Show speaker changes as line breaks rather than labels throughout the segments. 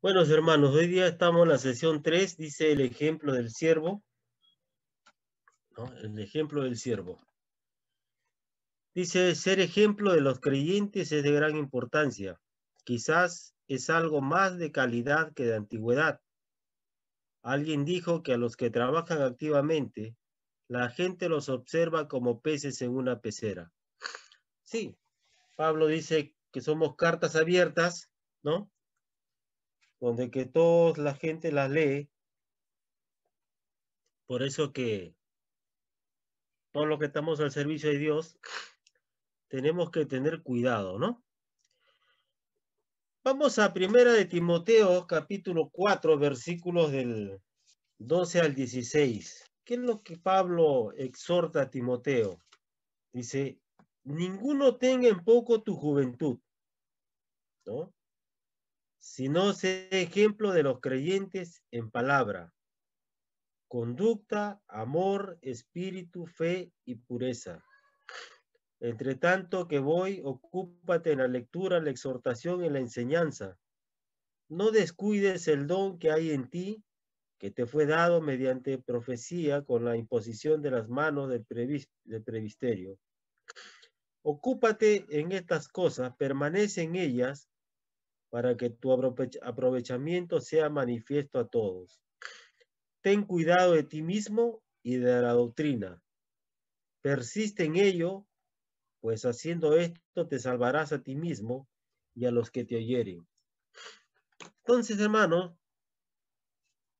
Buenos hermanos, hoy día estamos en la sesión 3, dice el ejemplo del siervo, ¿no? El ejemplo del siervo. Dice, ser ejemplo de los creyentes es de gran importancia. Quizás es algo más de calidad que de antigüedad. Alguien dijo que a los que trabajan activamente, la gente los observa como peces en una pecera. Sí, Pablo dice que somos cartas abiertas, ¿no? Donde que toda la gente las lee. Por eso que todos los que estamos al servicio de Dios, tenemos que tener cuidado, ¿no? Vamos a Primera de Timoteo, capítulo 4, versículos del 12 al 16. ¿Qué es lo que Pablo exhorta a Timoteo? Dice, ninguno tenga en poco tu juventud, ¿no? Sino sé ejemplo de los creyentes en palabra, conducta, amor, espíritu, fe y pureza. Entre tanto que voy, ocúpate en la lectura, la exhortación y la enseñanza. No descuides el don que hay en ti, que te fue dado mediante profecía con la imposición de las manos del presbiterio. Ocúpate en estas cosas, permanece en ellas, para que tu aprovechamiento sea manifiesto a todos. Ten cuidado de ti mismo y de la doctrina. Persiste en ello, pues haciendo esto te salvarás a ti mismo y a los que te oyeren. Entonces, hermanos,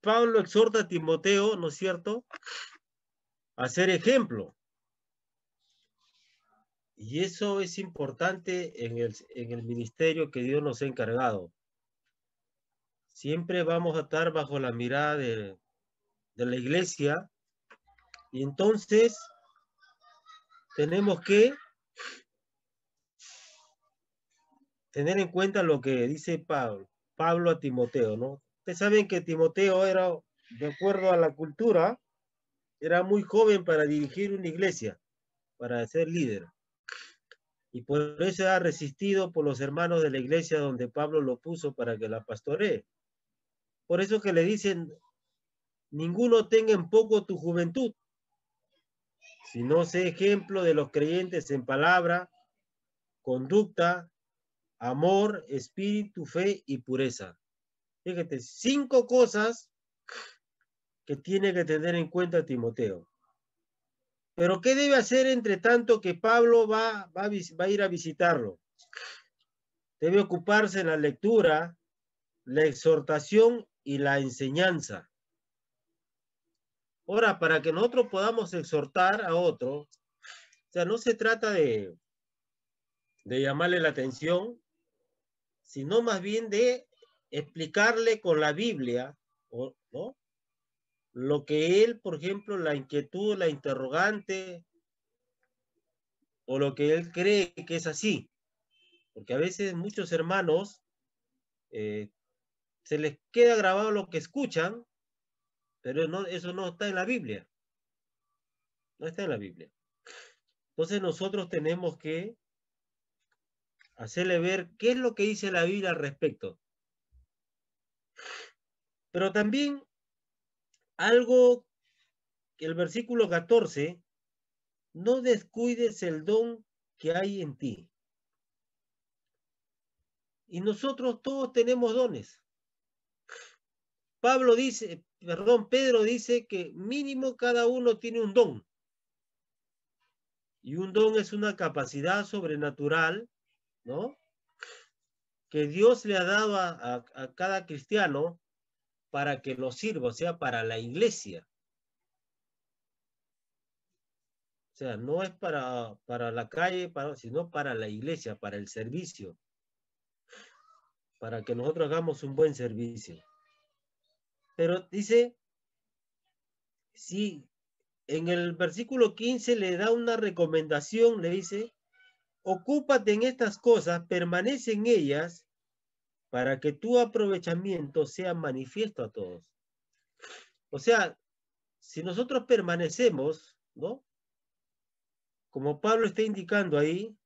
Pablo exhorta a Timoteo, ¿no es cierto?, a ser ejemplo. Y eso es importante en el ministerio que Dios nos ha encargado. Siempre vamos a estar bajo la mirada de la iglesia, y entonces tenemos que tener en cuenta lo que dice Pablo a Timoteo, ¿no? Ustedes saben que Timoteo era, de acuerdo a la cultura, era muy joven para dirigir una iglesia, para ser líder. Y por eso era resistido por los hermanos de la iglesia donde Pablo lo puso para que la pastoree. Por eso que le dicen, ninguno tenga en poco tu juventud, sino sé ejemplo de los creyentes en palabra, conducta, amor, espíritu, fe y pureza. Fíjate, 5 cosas que tiene que tener en cuenta Timoteo. Pero ¿qué debe hacer entre tanto que Pablo va a ir a visitarlo? Debe ocuparse en la lectura, la exhortación y la enseñanza. Ahora, para que nosotros podamos exhortar a otro, o sea, no se trata de llamarle la atención, sino más bien de explicarle con la Biblia, ¿no?, lo que él, por ejemplo, la inquietud, la interrogante, o lo que él cree que es así. Porque a veces muchos hermanos se les queda grabado lo que escuchan, pero no, eso no está en la Biblia. No está en la Biblia. Entonces nosotros tenemos que hacerle ver qué es lo que dice la Biblia al respecto. Pero también algo, el versículo 14, no descuides el don que hay en ti. Y nosotros todos tenemos dones. Pedro dice que mínimo cada uno tiene un don. Y un don es una capacidad sobrenatural, ¿no?, que Dios le ha dado a cada cristiano para que lo sirva, o sea, para la iglesia. O sea, no es para la calle, sino para la iglesia, para el servicio, para que nosotros hagamos un buen servicio. Pero dice, sí, en el versículo 15 le da una recomendación, le dice, ocúpate en estas cosas, permanece en ellas, para que tu aprovechamiento sea manifiesto a todos. O sea, si nosotros permanecemos, ¿no?, como Pablo está indicando ahí,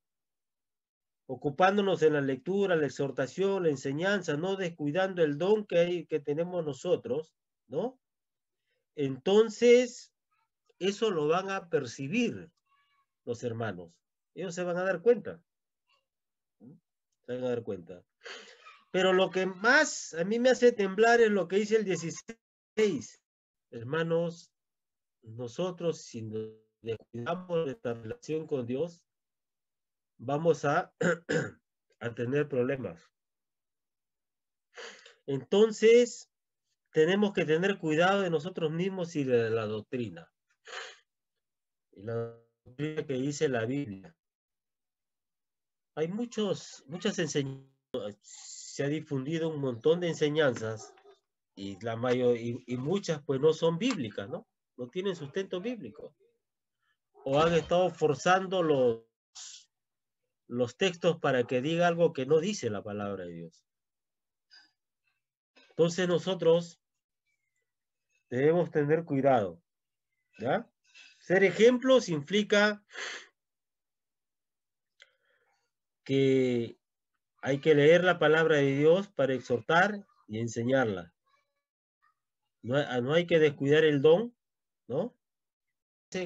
ocupándonos en la lectura, la exhortación, la enseñanza, no descuidando el don que tenemos nosotros, ¿no? Entonces, eso lo van a percibir los hermanos. Ellos se van a dar cuenta. Se van a dar cuenta. Pero lo que más a mí me hace temblar es lo que dice el 16. Hermanos, nosotros si nos descuidamos nuestra relación con Dios, vamos a, a tener problemas. Entonces, tenemos que tener cuidado de nosotros mismos y de la doctrina. Y la doctrina que dice la Biblia. Hay muchas enseñanzas, se ha difundido un montón de enseñanzas y y muchas pues no son bíblicas, ¿no? No tienen sustento bíblico. O han estado forzando los textos para que diga algo que no dice la palabra de Dios. Entonces nosotros debemos tener cuidado, ¿ya? Ser ejemplos implica que hay que leer la palabra de Dios para exhortar y enseñarla. No hay que descuidar el don, ¿no?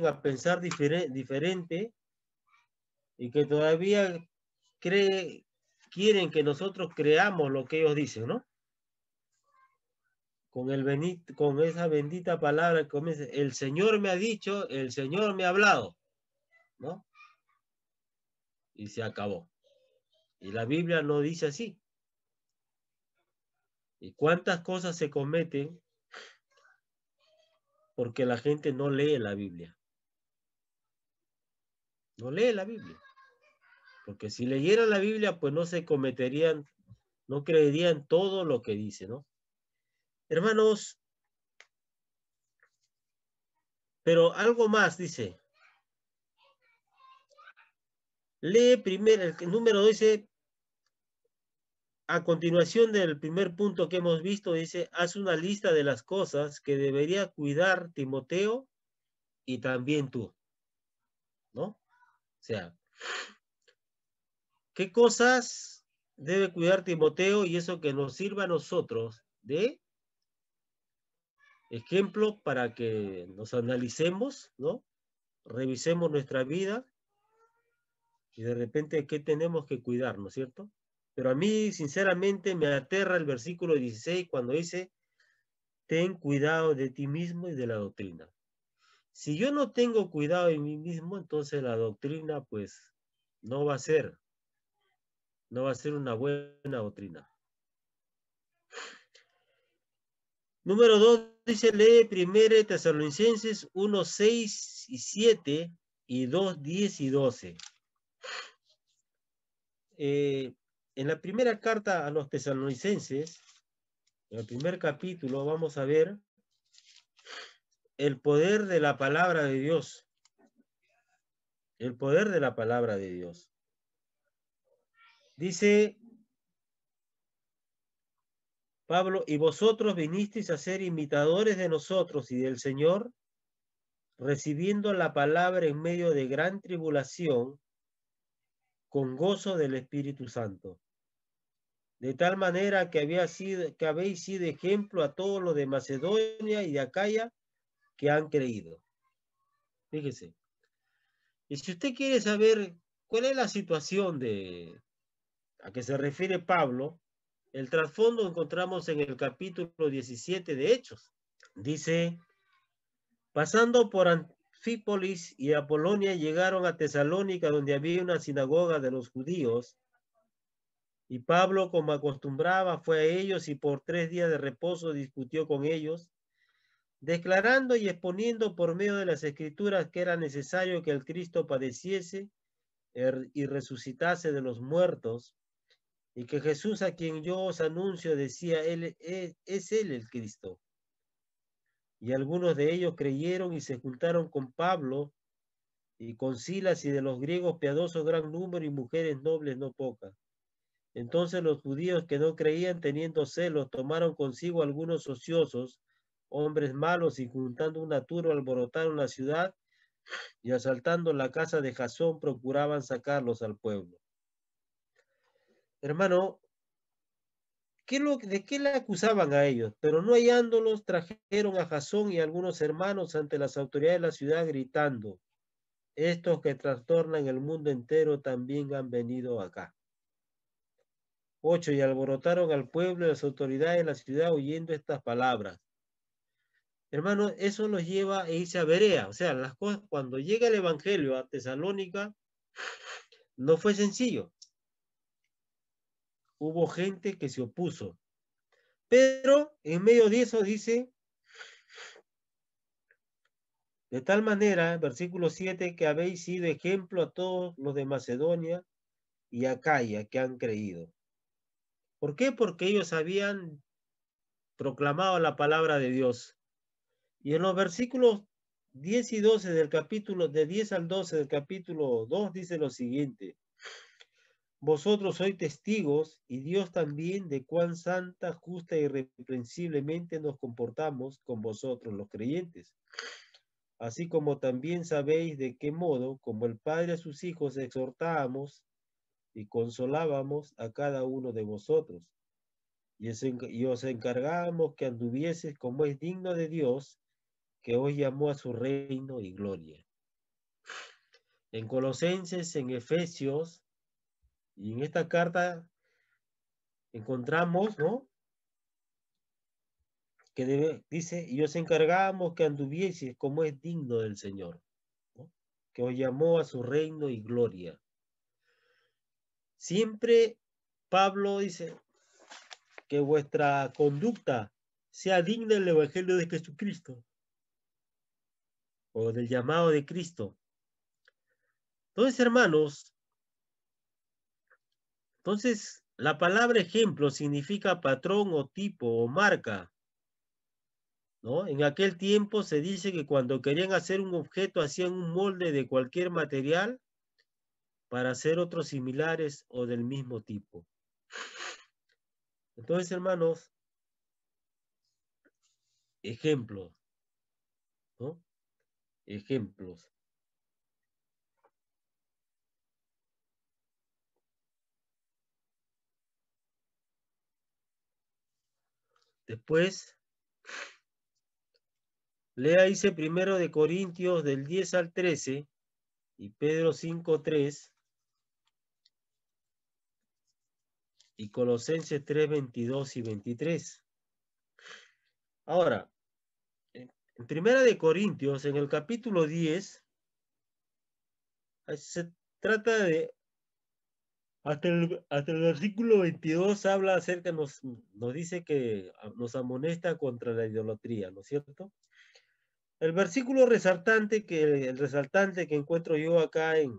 A pensar diferente y que todavía quieren que nosotros creamos lo que ellos dicen, ¿no? Con esa bendita palabra que comienza, el Señor me ha dicho, el Señor me ha hablado, ¿no? Y se acabó. Y la Biblia no dice así. ¿Y cuántas cosas se cometen porque la gente no lee la Biblia? No lee la Biblia. Porque si leyeran la Biblia, pues no se cometerían, no creerían todo lo que dice, ¿no? Hermanos, pero algo más dice. Lee primero, el número 2 dice, a continuación del primer punto que hemos visto, dice, haz una lista de las cosas que debería cuidar Timoteo y también tú, ¿no? O sea, ¿qué cosas debe cuidar Timoteo y eso que nos sirva a nosotros de ejemplo para que nos analicemos, ¿no? Revisemos nuestra vida y de repente qué tenemos que cuidar, ¿no es cierto? Pero a mí, sinceramente, me aterra el versículo 16 cuando dice, ten cuidado de ti mismo y de la doctrina. Si yo no tengo cuidado de mí mismo, entonces la doctrina, pues, no va a ser una buena doctrina. Número 2 dice, lee 1 Tesalonicenses 1, 6 y 7 y 2, 10 y 12. En la primera carta a los tesalonicenses, en el primer capítulo, vamos a ver el poder de la palabra de Dios. El poder de la palabra de Dios. Dice Pablo, y vosotros vinisteis a ser imitadores de nosotros y del Señor, recibiendo la palabra en medio de gran tribulación, con gozo del Espíritu Santo. De tal manera que habéis sido ejemplo a todos los de Macedonia y de Acaya que han creído. Fíjese. Y si usted quiere saber cuál es la situación a que se refiere Pablo, el trasfondo encontramos en el capítulo 17 de Hechos. Dice, pasando por Anfípolis y Apolonia, llegaron a Tesalónica, donde había una sinagoga de los judíos. Y Pablo, como acostumbraba, fue a ellos y por 3 días de reposo discutió con ellos, declarando y exponiendo por medio de las escrituras que era necesario que el Cristo padeciese y resucitase de los muertos, y que Jesús, a quien yo os anuncio, decía, es él el Cristo. Y algunos de ellos creyeron y se juntaron con Pablo y con Silas, y de los griegos piadosos gran número y mujeres nobles no pocas. Entonces los judíos que no creían, teniendo celos, tomaron consigo algunos ociosos, hombres malos, y juntando una turba alborotaron la ciudad, y asaltando la casa de Jasón procuraban sacarlos al pueblo. hermano, ¿de qué le acusaban a ellos? Pero no hallándolos, trajeron a Jasón y a algunos hermanos ante las autoridades de la ciudad gritando, estos que trastornan el mundo entero también han venido acá. 8. Y alborotaron al pueblo y las autoridades de la ciudad oyendo estas palabras. Hermano, eso los lleva a irse a Berea. O sea, las cosas, cuando llega el evangelio a Tesalónica, no fue sencillo. Hubo gente que se opuso. Pero en medio de eso dice, de tal manera, versículo 7, que habéis sido ejemplo a todos los de Macedonia y Acaya que han creído. ¿Por qué? Porque ellos habían proclamado la palabra de Dios. Y en los versículos 10 y 12 del capítulo, de 10 al 12 del capítulo 2 dice lo siguiente. Vosotros sois testigos, y Dios también, de cuán santa, justa y irreprensiblemente nos comportamos con vosotros los creyentes. Así como también sabéis de qué modo, como el Padre a sus hijos, exhortábamos y consolábamos a cada uno de vosotros. Y os encargábamos que anduvieses como es digno de Dios, que os llamó a su reino y gloria. En Colosenses, en Efesios, y en esta carta encontramos, ¿no? Dice, y os encargábamos que anduvieses como es digno del Señor, ¿no? Que os llamó a su reino y gloria. Siempre Pablo dice que vuestra conducta sea digna del Evangelio de Jesucristo o del llamado de Cristo. Entonces, hermanos, la palabra ejemplo significa patrón o tipo o marca, ¿no? En aquel tiempo se dice que cuando querían hacer un objeto hacían un molde de cualquier material para hacer otros similares o del mismo tipo. Entonces, hermanos, ejemplos, ¿no? Ejemplos. Después, lea, dice primero de Corintios del 10 al 13 y Pedro 5:3 y Colosenses 3:22 y 23. Ahora, en primera de Corintios, en el capítulo 10, se trata de, hasta el versículo 22 habla acerca, nos dice que nos amonesta contra la idolatría, ¿no es cierto? El versículo el resaltante que encuentro yo acá en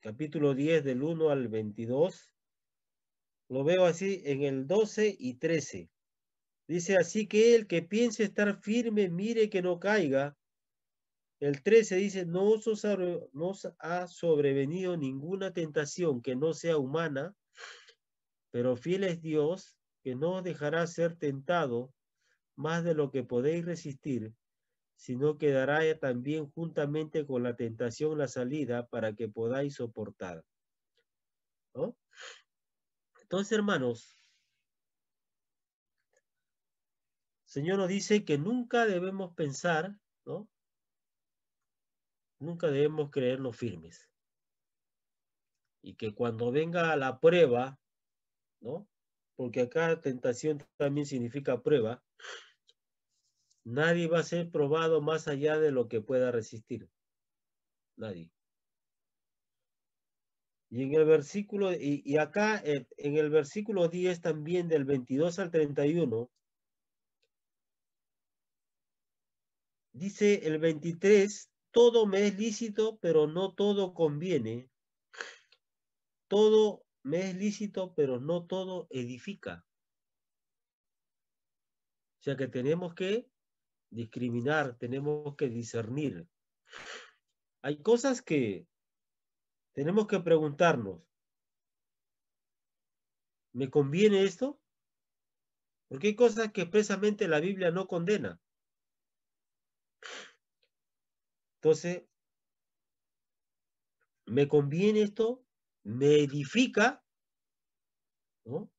capítulo 10 del 1 al 22, lo veo así en el 12 y 13. Dice, así que el que piense estar firme, mire que no caiga. El 13 dice, no os ha sobrevenido ninguna tentación que no sea humana, pero fiel es Dios, que no os dejará ser tentado más de lo que podéis resistir, sino que dará también juntamente con la tentación la salida para que podáis soportar, ¿no? Entonces, hermanos, el Señor nos dice que nunca debemos pensar, ¿no? Nunca debemos creernos firmes. Y que cuando venga la prueba, ¿no? Porque acá tentación también significa prueba, nadie va a ser probado más allá de lo que pueda resistir. Nadie. Y en el versículo, y acá en el versículo 10 también del 22 al 31, dice el 23, todo me es lícito, pero no todo conviene. Todo me es lícito, pero no todo edifica. O sea que tenemos que discriminar, tenemos que discernir. Hay cosas que tenemos que preguntarnos, ¿me conviene esto? Porque hay cosas que expresamente la Biblia no condena. Entonces, ¿me conviene esto? ¿Me edifica? ¿no?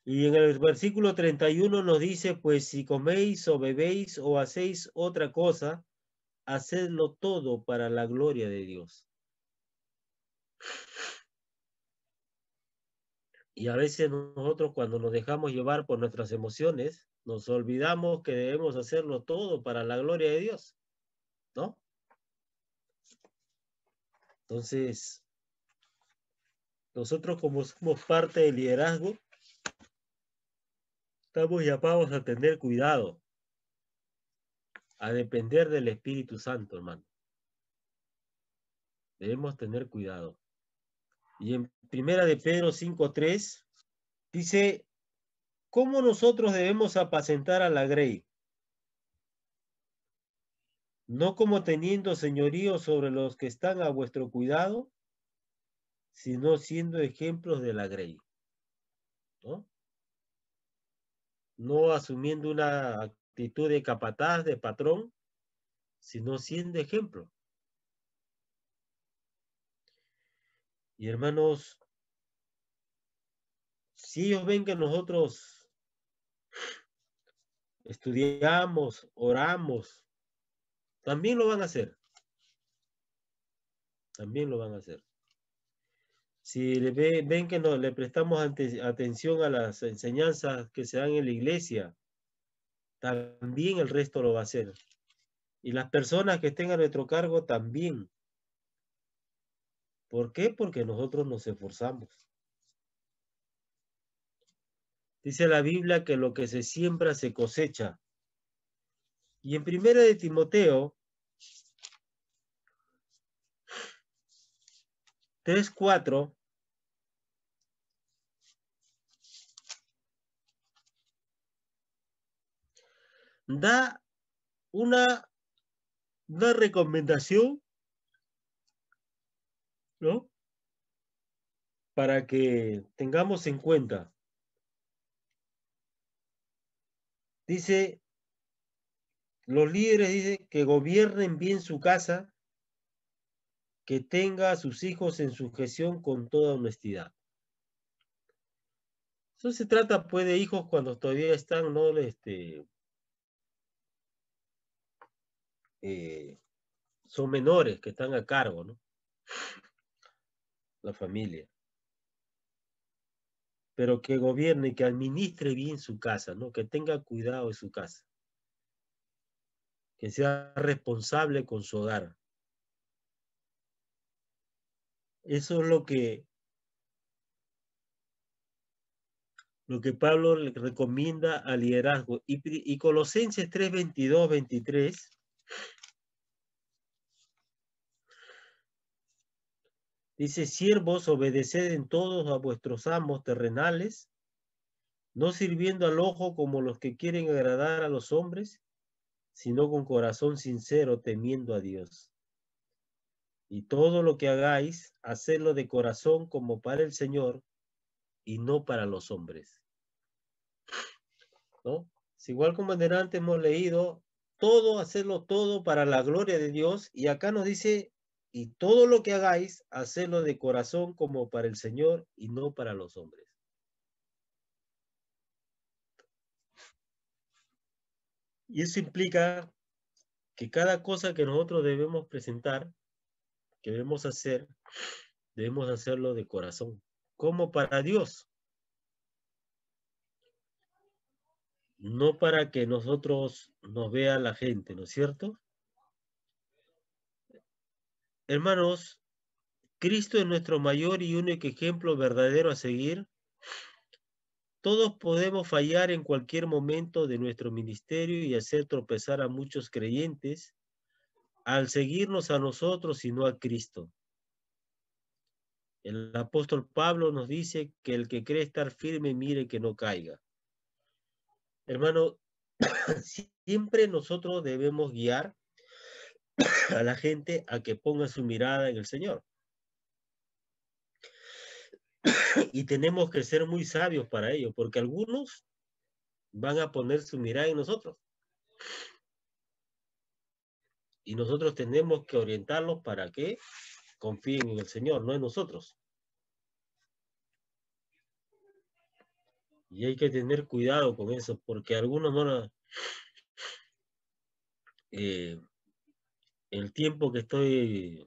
Y en el versículo 31 nos dice, pues si coméis o bebéis o hacéis otra cosa, hacedlo todo para la gloria de Dios. Y a veces nosotros cuando nos dejamos llevar por nuestras emociones, nos olvidamos que debemos hacerlo todo para la gloria de Dios, ¿no? Entonces, nosotros como somos parte del liderazgo, estamos llamados a tener cuidado, a depender del Espíritu Santo, hermano. Debemos tener cuidado. Y en Primera de Pedro 5:3 dice, ¿cómo nosotros debemos apacentar a la grey? No como teniendo señorío sobre los que están a vuestro cuidado, sino siendo ejemplos de la grey, ¿no? No asumiendo una actitud de capataz, de patrón, sino siendo ejemplo. Y hermanos, si ellos ven que nosotros estudiamos, oramos, también lo van a hacer. También lo van a hacer. Si ven que no, le prestamos atención a las enseñanzas que se dan en la iglesia, también el resto lo va a hacer. Y las personas que estén a nuestro cargo también. ¿Por qué? Porque nosotros nos esforzamos. Dice la Biblia que lo que se siembra se cosecha. Y en Primera de Timoteo 3:4 da una recomendación, ¿no? Para que tengamos en cuenta. Dice, los líderes dicen que gobiernen bien su casa, que tenga a sus hijos en sujeción con toda honestidad. Eso se trata, pues, de hijos cuando todavía están, ¿no? Son menores que están a cargo, ¿no? La familia. Pero que gobierne y que administre bien su casa, ¿no? Que tenga cuidado de su casa. Que sea responsable con su hogar. Eso es lo que Pablo le recomienda al liderazgo. Y Colosenses 3:22, 23 dice, siervos, obedeced en todos a vuestros amos terrenales, no sirviendo al ojo como los que quieren agradar a los hombres, sino con corazón sincero, temiendo a Dios. Y todo lo que hagáis, hacedlo de corazón como para el Señor y no para los hombres, ¿no? Es igual como en antes hemos leído, todo, hacerlo todo para la gloria de Dios, y acá nos dice, y todo lo que hagáis, hacerlo de corazón como para el Señor y no para los hombres. Y eso implica que cada cosa que nosotros debemos presentar, que debemos hacer, debemos hacerlo de corazón, como para Dios, no para que nosotros nos vea la gente, ¿no es cierto? Hermanos, Cristo es nuestro mayor y único ejemplo verdadero a seguir. Todos podemos fallar en cualquier momento de nuestro ministerio y hacer tropezar a muchos creyentes al seguirnos a nosotros y no a Cristo. El apóstol Pablo nos dice que el que cree estar firme, mire que no caiga. Hermano, siempre nosotros debemos guiar a la gente a que ponga su mirada en el Señor. Y tenemos que ser muy sabios para ello, porque algunos van a poner su mirada en nosotros. Y nosotros tenemos que orientarlos para que confíen en el Señor, no en nosotros. Y hay que tener cuidado con eso, porque algunos no el tiempo que estoy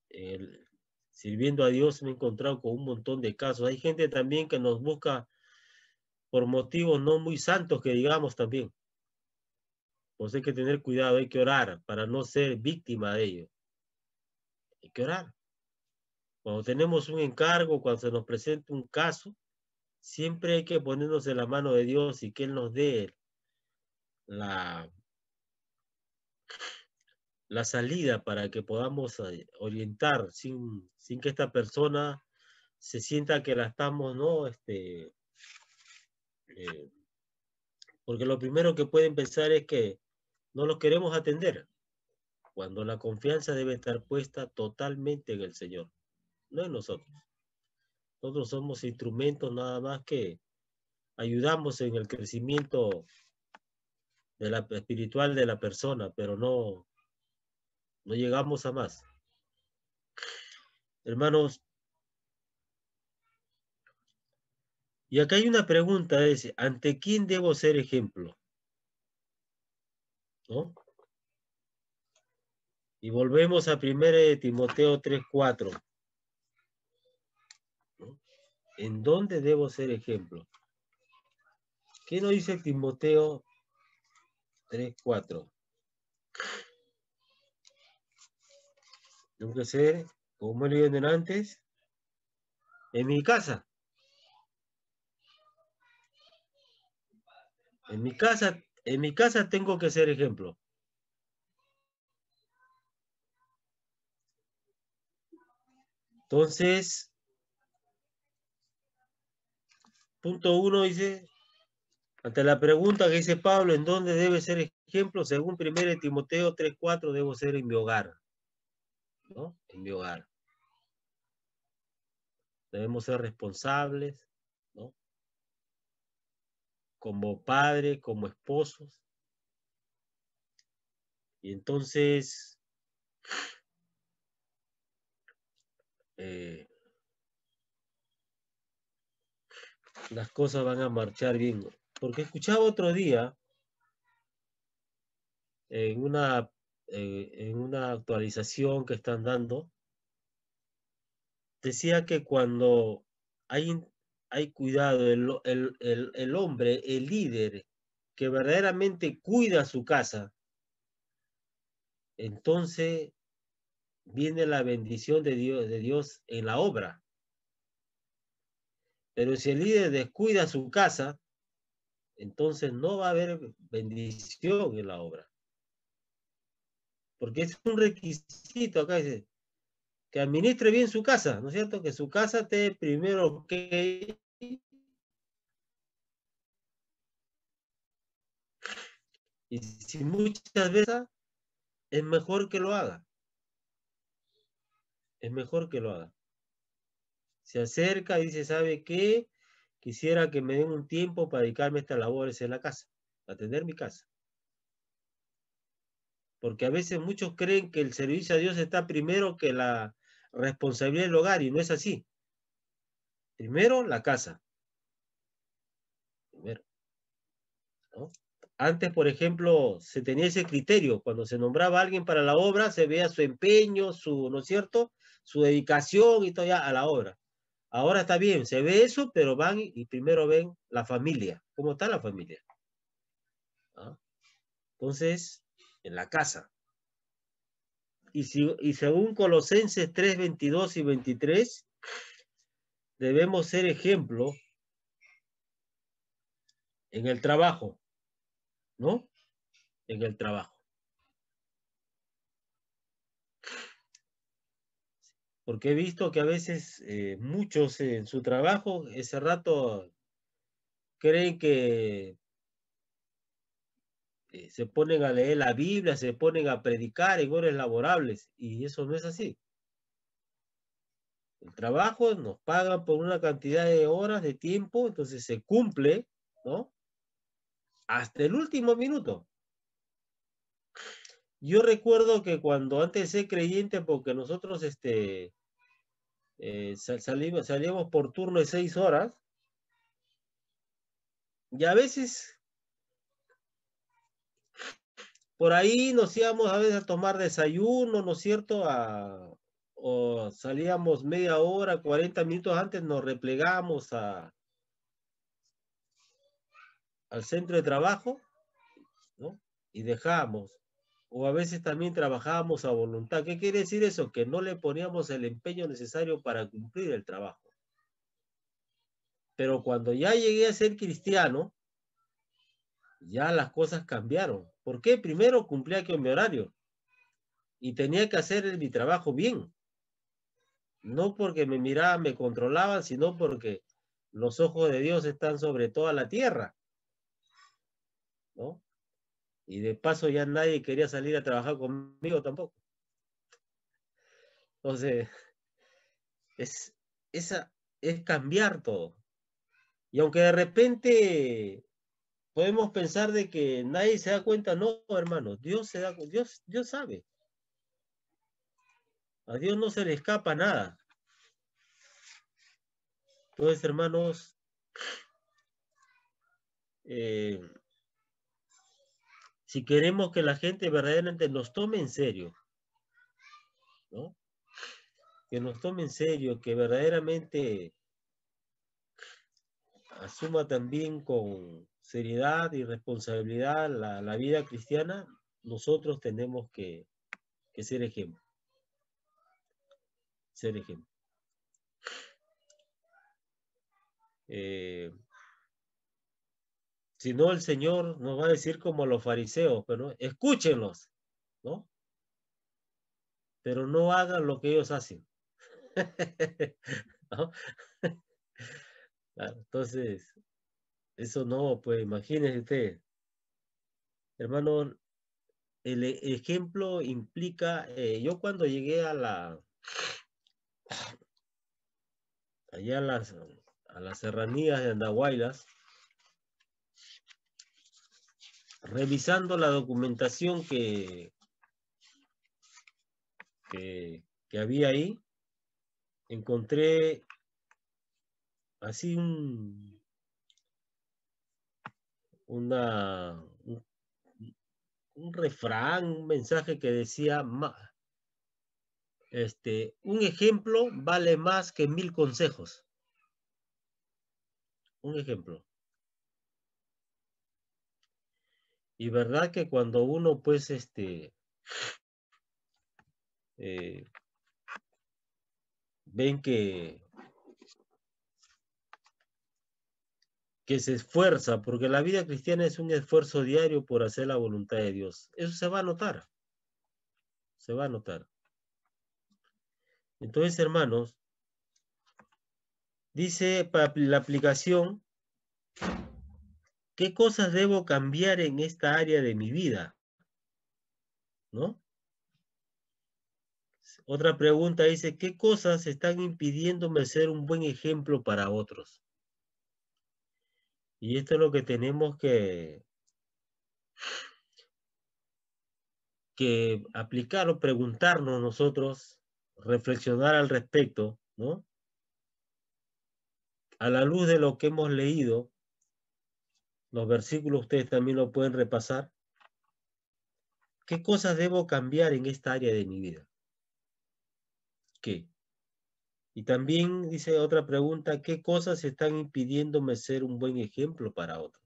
eh, sirviendo a Dios me he encontrado con un montón de casos. Hay gente también que nos busca por motivos no muy santos que digamos también. Pues hay que tener cuidado, hay que orar para no ser víctima de ello. Hay que orar. Cuando tenemos un encargo, cuando se nos presenta un caso, siempre hay que ponernos en la mano de Dios y que Él nos dé la, la salida para que podamos orientar sin que esta persona se sienta que la estamos, ¿no? Eh, porque lo primero que pueden pensar es que no los queremos atender, cuando la confianza debe estar puesta totalmente en el Señor, no en nosotros. Nosotros somos instrumentos nada más que ayudamos en el crecimiento de la espiritual de la persona, pero no llegamos a más. Hermanos, y acá hay una pregunta, es, ¿ante quién debo ser ejemplo? ¿No? Y volvemos a 1 Timoteo 3:4. ¿No? ¿En dónde debo ser ejemplo? ¿Qué nos dice Timoteo 3:4? Tengo que ser, como he leído antes, en mi casa. En mi casa tengo que ser ejemplo. Entonces, punto 1 dice, ante la pregunta que dice Pablo, ¿en dónde debe ser ejemplo? Según 1 Timoteo 3:4, debo ser en mi hogar, ¿no? En mi hogar. Debemos ser responsables, ¿no? Como padres, como esposos. Y entonces, eh, las cosas van a marchar bien. Porque escuchaba otro día en una actualización que están dando, decía que cuando hay cuidado, el hombre, el líder, que verdaderamente cuida su casa, entonces viene la bendición de Dios en la obra. Pero si el líder descuida su casa, entonces no va a haber bendición en la obra. Porque es un requisito acá, dice, que administre bien su casa, ¿no es cierto? Que su casa esté primero que... Y si muchas veces es mejor que lo haga. Es mejor que lo haga. Se acerca y dice, ¿sabe qué? Quisiera que me den un tiempo para dedicarme a estas labores en la casa, a atender mi casa. Porque a veces muchos creen que el servicio a Dios está primero que la responsabilidad del hogar y no es así. Primero la casa. Primero, ¿no? Antes, por ejemplo, se tenía ese criterio. Cuando se nombraba a alguien para la obra, se veía su empeño, ¿no es cierto? Su dedicación y todo ya a la obra. Ahora está bien, se ve eso, pero van y primero ven la familia. ¿Cómo está la familia? ¿Ah? Entonces, en la casa. Y según Colosenses 3:22 y 23, debemos ser ejemplo en el trabajo, ¿no? En el trabajo. Porque he visto que a veces muchos en su trabajo, ese rato creen que se ponen a leer la Biblia, se ponen a predicar en horas laborables, y eso no es así. El trabajo nos pagan por una cantidad de horas de tiempo, entonces se cumple, ¿no? Hasta el último minuto. Yo recuerdo que cuando antes de ser creyente, porque nosotros salíamos por turno de 6 horas, Y a veces por ahí nos íbamos a veces a tomar desayuno, ¿no es cierto? O salíamos media hora, 40 minutos antes, nos replegamos al centro de trabajo, ¿no? Y dejábamos. O a veces también trabajábamos a voluntad. ¿Qué quiere decir eso? Que no le poníamos el empeño necesario para cumplir el trabajo. Pero cuando ya llegué a ser cristiano, ya las cosas cambiaron. ¿Por qué? Primero cumplía con mi horario y tenía que hacer mi trabajo bien. No porque me miraban, me controlaban, sino porque los ojos de Dios están sobre toda la tierra, ¿no? Y de paso ya nadie quería salir a trabajar conmigo tampoco. Entonces, es, esa, es cambiar todo. Y aunque de repente podemos pensar de que nadie se da cuenta, no, hermano, Dios sabe. A Dios no se le escapa nada. Entonces, hermanos, eh, si queremos que la gente verdaderamente nos tome en serio, ¿no? Que nos tome en serio, que verdaderamente asuma también con seriedad y responsabilidad la vida cristiana, nosotros tenemos que ser ejemplo, ser ejemplo. Eh, si no, el Señor nos va a decir como a los fariseos, pero escúchenlos, ¿no? Pero no hagan lo que ellos hacen. ¿No? Claro, entonces, eso no, pues imagínense usted, hermano, el ejemplo implica, yo cuando llegué allá a las serranías de Andahuaylas, revisando la documentación que había ahí, encontré así una, un refrán, un mensaje que decía, un ejemplo vale más que 1000 consejos. Un ejemplo. Y verdad que cuando uno, pues, eh, ven que se esfuerza, porque la vida cristiana es un esfuerzo diario por hacer la voluntad de Dios. Eso se va a notar, se va a notar. Entonces, hermanos, dice para la aplicación, ¿qué cosas debo cambiar en esta área de mi vida? ¿No? Otra pregunta dice, ¿qué cosas están impidiéndome ser un buen ejemplo para otros? Y esto es lo que tenemos que aplicar o preguntarnos nosotros, reflexionar al respecto, ¿no? A la luz de lo que hemos leído, los versículos ustedes también lo pueden repasar. ¿Qué cosas debo cambiar en esta área de mi vida? ¿Qué? Y también dice otra pregunta, ¿qué cosas están impidiéndome ser un buen ejemplo para otros?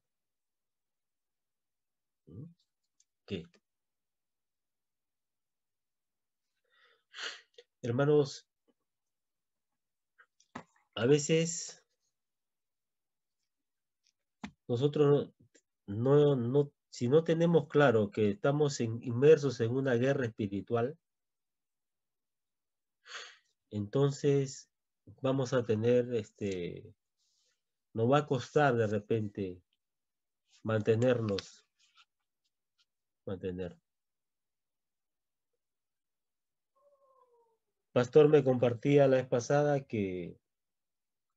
¿Mm? ¿Qué? Hermanos, a veces nosotros si no tenemos claro que estamos inmersos en una guerra espiritual, entonces vamos a tener, nos va a costar de repente mantener. Pastor me compartía la vez pasada que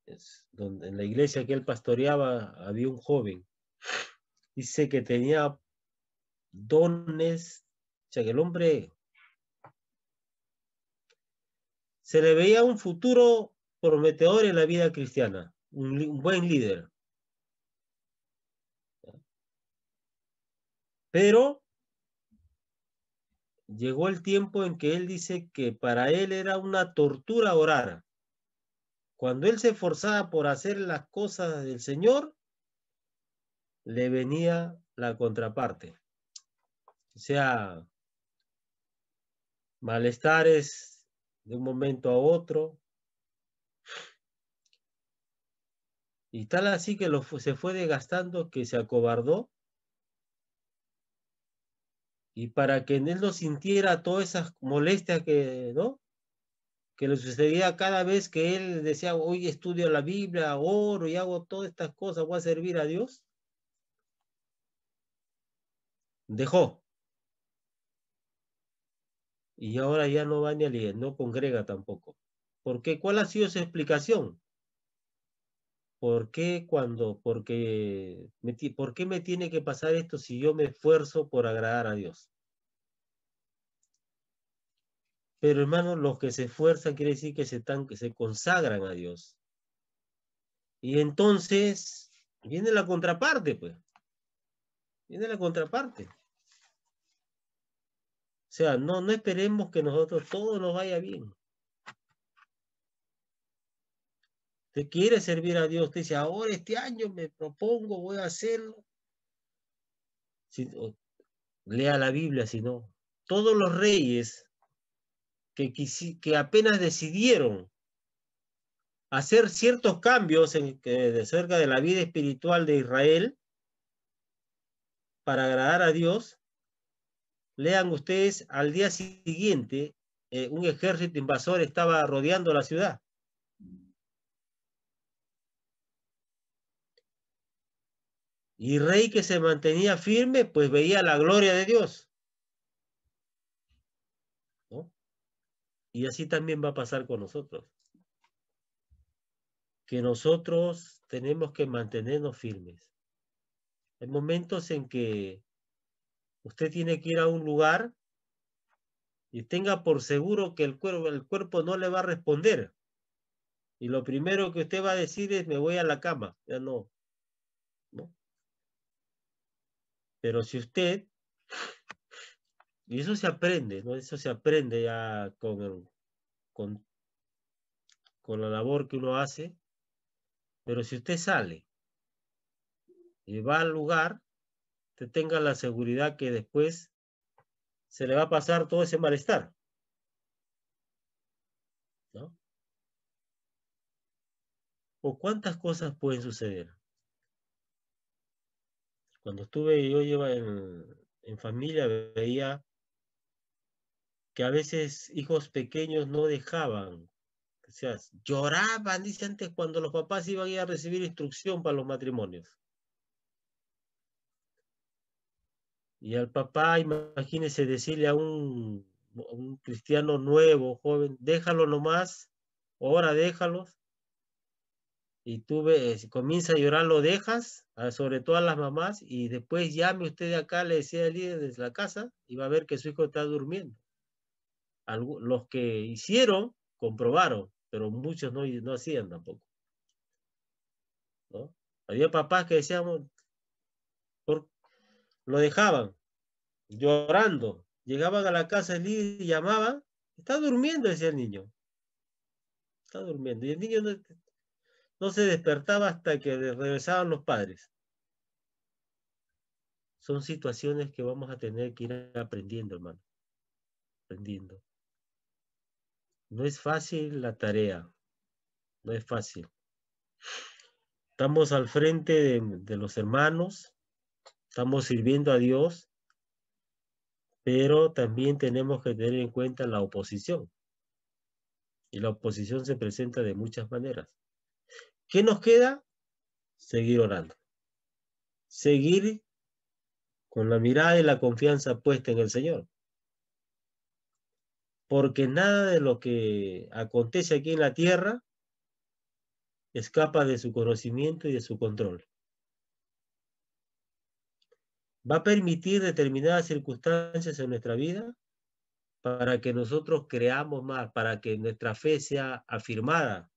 en la iglesia que él pastoreaba había un joven. Dice que tenía dones, o sea que el hombre se le veía un futuro prometedor en la vida cristiana, un buen líder. Pero llegó el tiempo en que él dice que para él era una tortura orar. Cuando él se esforzaba por hacer las cosas del Señor, le venía la contraparte. O sea, malestares de un momento a otro. Y tal así que se fue desgastando que se acobardó. Y para que él no sintiera todas esas molestias que, ¿no?, que le sucedía cada vez que él decía, hoy estudio la Biblia, oro y hago todas estas cosas, voy a servir a Dios, dejó. Y ahora ya no va ni a leer, no congrega tampoco. ¿Por qué? ¿Cuál ha sido su explicación? ¿Por qué ¿por qué me tiene que pasar esto si yo me esfuerzo por agradar a Dios? Pero hermanos, los que se esfuerzan quiere decir que se consagran a Dios. Y entonces viene la contraparte, pues. Viene la contraparte. O sea, no esperemos que nosotros todo nos vaya bien. Usted quiere servir a Dios, usted dice, ahora este año me propongo, voy a hacerlo. Lea la Biblia, si no. Todos los reyes que apenas decidieron hacer ciertos cambios cerca de la vida espiritual de Israel para agradar a Dios, lean ustedes, al día siguiente, un ejército invasor estaba rodeando la ciudad. Y rey que se mantenía firme, pues veía la gloria de Dios, ¿no? Y así también va a pasar con nosotros. Que nosotros tenemos que mantenernos firmes. Hay momentos en que usted tiene que ir a un lugar y tenga por seguro que el cuerpo no le va a responder. Y lo primero que usted va a decir es, me voy a la cama. Ya no, ¿no? Pero si usted, y eso se aprende, ¿no? Eso se aprende ya con, con la labor que uno hace. Pero si usted sale y va al lugar, usted tenga la seguridad que después se le va a pasar todo ese malestar, ¿no? ¿O cuántas cosas pueden suceder? Cuando yo lleva en familia, veía que a veces hijos pequeños no dejaban, o sea, lloraban, dice antes, cuando los papás iban a ir a recibir instrucción para los matrimonios. Y al papá, imagínese decirle a un cristiano nuevo, joven, déjalo nomás, ahora déjalos, y tú ves, si comienza a llorar, lo dejas, sobre todo a las mamás, y después llame usted de acá, le decía el líder desde la casa, y va a ver que su hijo está durmiendo. Los que hicieron, comprobaron, pero muchos no hacían tampoco, ¿no? Había papás que decíamos, lo dejaban llorando, llegaban a la casa del líder y llamaban, está durmiendo, decía el niño, está durmiendo, y el niño no se despertaba hasta que regresaban los padres. Son situaciones que vamos a tener que ir aprendiendo, hermano, aprendiendo. No es fácil la tarea, no es fácil. Estamos al frente de los hermanos, estamos sirviendo a Dios, pero también tenemos que tener en cuenta la oposición. Y la oposición se presenta de muchas maneras. ¿Qué nos queda? Seguir orando. Seguir con la mirada y la confianza puesta en el Señor. Porque nada de lo que acontece aquí en la tierra escapa de su conocimiento y de su control. Va a permitir determinadas circunstancias en nuestra vida para que nosotros creamos más, para que nuestra fe sea afirmada.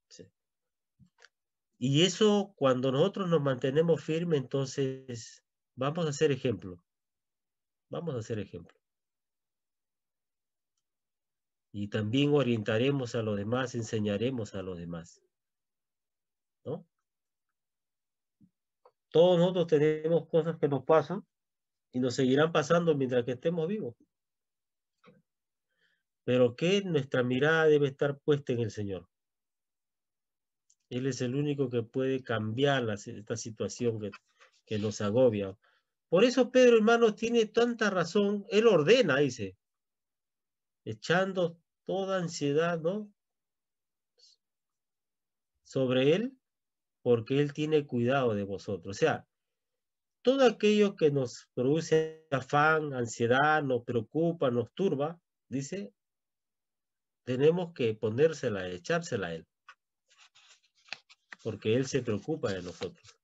Sí. Y eso, cuando nosotros nos mantenemos firmes, entonces vamos a ser ejemplo. Vamos a ser ejemplo. Y también orientaremos a los demás, enseñaremos a los demás, ¿no? Todos nosotros tenemos cosas que nos pasan y nos seguirán pasando mientras que estemos vivos. Pero que nuestra mirada debe estar puesta en el Señor. Él es el único que puede cambiar esta situación que nos agobia. Por eso Pedro, hermanos, tiene tanta razón. Él ordena, dice, echando toda ansiedad, ¿no?, sobre él, porque él tiene cuidado de vosotros. O sea, todo aquello que nos produce afán, ansiedad, nos preocupa, nos turba, dice, tenemos que ponérsela, echársela a él, porque él se preocupa de nosotros.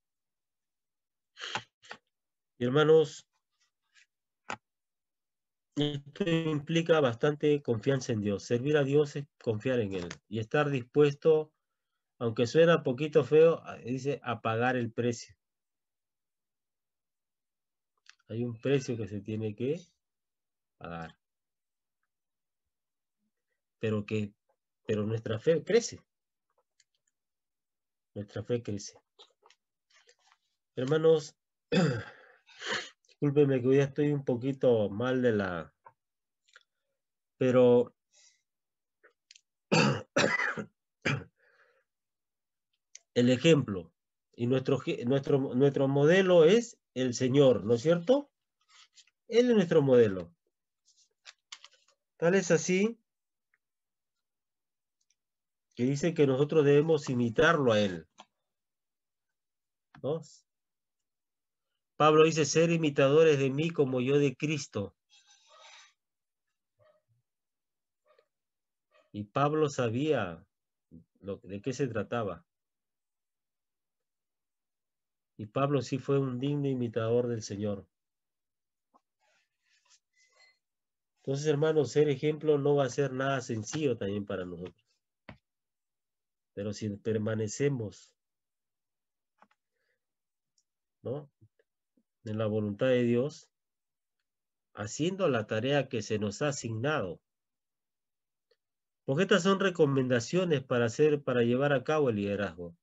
Y hermanos, esto implica bastante confianza en Dios. Servir a Dios es confiar en Él y estar dispuesto, aunque suena poquito feo, dice, a pagar el precio. Hay un precio que se tiene que pagar. Pero nuestra fe crece. Nuestra fe crece. Hermanos, discúlpenme que hoy estoy un poquito mal de la... Pero el ejemplo y nuestro modelo es el Señor, ¿no es cierto? Él es nuestro modelo. Tal es así que dice que nosotros debemos imitarlo a Él, ¿no? Pablo dice, ser imitadores de mí como yo de Cristo. Y Pablo sabía de qué se trataba. Y Pablo sí fue un digno imitador del Señor. Entonces, hermanos, ser ejemplo no va a ser nada sencillo también para nosotros. Pero si permanecemos, ¿no?, en la voluntad de Dios, haciendo la tarea que se nos ha asignado. Porque estas son recomendaciones para llevar a cabo el liderazgo,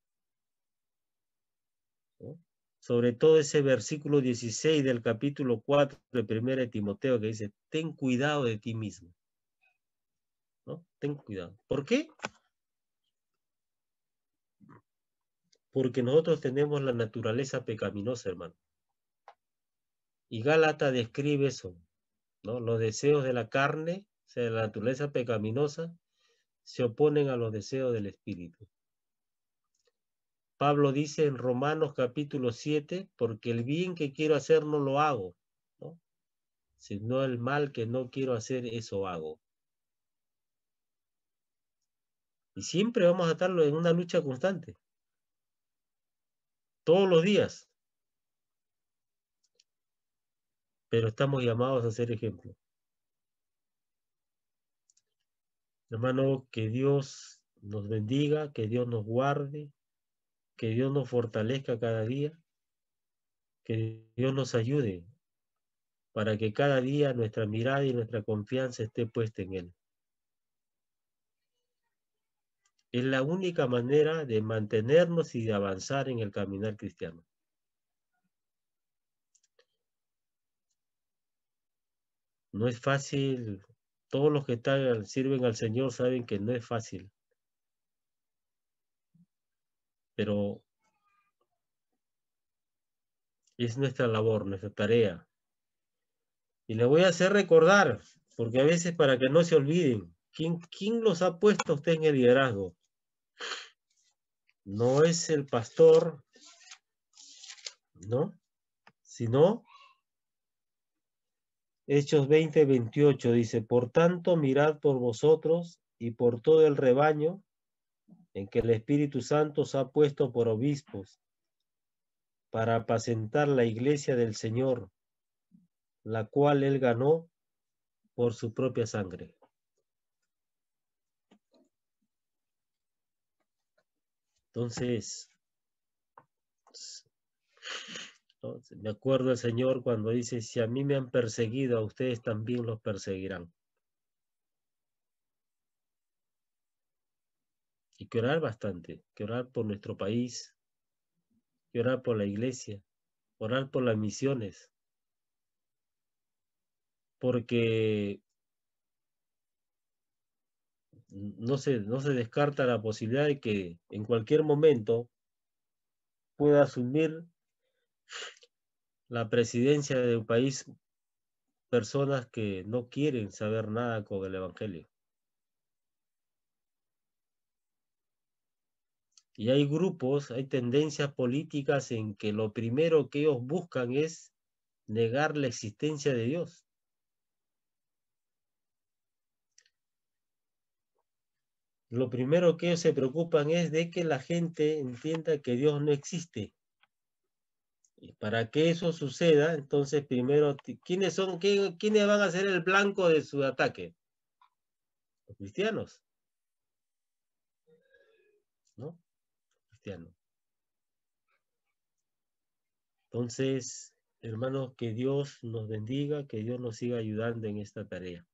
¿no? Sobre todo ese versículo 16 del capítulo 4 de 1 de Timoteo que dice, ten cuidado de ti mismo, ¿no? Ten cuidado. ¿Por qué? Porque nosotros tenemos la naturaleza pecaminosa, hermano. Y Gálatas describe eso, ¿no? Los deseos de la carne, o sea, de la naturaleza pecaminosa, se oponen a los deseos del espíritu. Pablo dice en Romanos capítulo 7, porque el bien que quiero hacer no lo hago, ¿no?, sino el mal que no quiero hacer, eso hago. Y siempre vamos a estar en una lucha constante, todos los días, pero estamos llamados a ser ejemplo. Hermano, que Dios nos bendiga, que Dios nos guarde, que Dios nos fortalezca cada día, que Dios nos ayude para que cada día nuestra mirada y nuestra confianza esté puesta en Él. Es la única manera de mantenernos y de avanzar en el caminar cristiano. No es fácil. Todos los que sirven al Señor saben que no es fácil. Pero es nuestra labor, nuestra tarea. Y les voy a hacer recordar, porque a veces para que no se olviden, ¿quién los ha puesto a usted en el liderazgo? No es el pastor, ¿no?, sino Hechos 20:28 dice, por tanto, mirad por vosotros y por todo el rebaño en que el Espíritu Santo os ha puesto por obispos para apacentar la iglesia del Señor, la cual él ganó por su propia sangre. Entonces, ¿no? Me acuerdo el Señor cuando dice, si a mí me han perseguido, a ustedes también los perseguirán. Y que orar bastante, que orar por nuestro país, que orar por la iglesia, orar por las misiones, porque no se descarta la posibilidad de que en cualquier momento pueda asumir la presidencia de un país personas que no quieren saber nada con el Evangelio. Y hay grupos, hay tendencias políticas en que lo primero que ellos buscan es negar la existencia de Dios. Lo primero que ellos se preocupan es de que la gente entienda que Dios no existe. Y para que eso suceda, entonces primero, ¿quiénes van a ser el blanco de su ataque? Los cristianos, ¿no? Cristianos. Entonces, hermanos, que Dios nos bendiga, que Dios nos siga ayudando en esta tarea.